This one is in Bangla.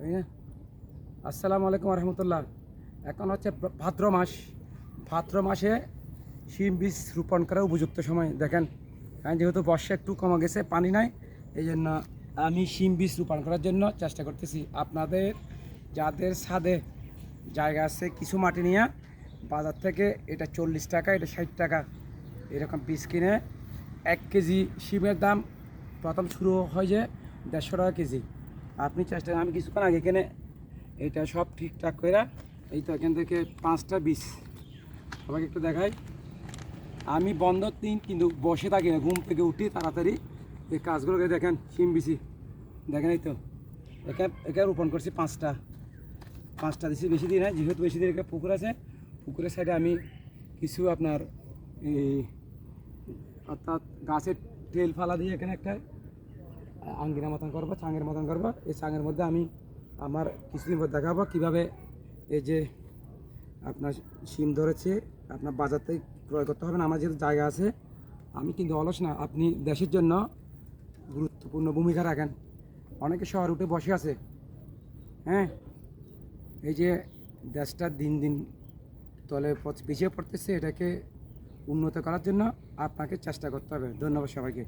তাই না? আসসালামু আলাইকুম রহমতুল্লাহ। এখন হচ্ছে ভাদ্র মাস। ভাদ্র মাসে শিম বীজ রোপণ করার উপযুক্ত সময় দেখেন। কারণ যেহেতু বর্ষা একটু কমে গেছে, পানি নাই, এই জন্য আমি শিম বীজ রোপণ করার জন্য চেষ্টা করতেছি। আপনাদের যাদের ছাদে জায়গা আছে, কিছু মাটি নিয়ে বাজার থেকে এটা 40 টাকা, এটা 60 টাকা এরকম বীজ কিনে 1 কেজি শিমের দাম প্রথম শুরু হয় যে 150 টাকা কেজি। আপনি চেষ্টা, আমি কিছুক্ষণ আগে এখানে এটা সব ঠিকঠাক করে এই তো এখান থেকে 5টা বীজ সবাইকে একটু দেখাই। আমি বন্ধ দিন কিন্তু বসে থাকি না, ঘুম থেকে উঠি তাড়াতাড়ি এই কাজগুলোকে দেখেন। শিম বিচি দেখেন, এই তো এখানে রোপণ করছি 5টা দিচ্ছি, বেশি দিন হয় যেহেতু বেশি দিন একটা পুকুর আছে। পুকুরের সাইডে আমি কিছু আপনার এই অর্থাৎ গাছের টেল ফালা দিয়ে এখানে একটা আঙ্গিনা মতন করবো, চাঙের মতন করবো। এই চাঙের মধ্যে আমি আমার কিছুদিন পর দেখাবো কীভাবে এই যে আপনার শিম ধরেছে আপনার বাজার থেকে ক্রয় করতে হবে না। আমার যেহেতু জায়গা আছে, আমি কিন্তু অলস না। আপনি দেশের জন্য গুরুত্বপূর্ণ ভূমিকা রাখেন। অনেকে শহর উঠে বসে আছে, হ্যাঁ, এই যে দেশটা দিন দিন তলে পিছিয়ে পড়তেছে, এটাকে উন্নত করার জন্য আপনাকে চেষ্টা করতে হবে। ধন্যবাদ সবাইকে।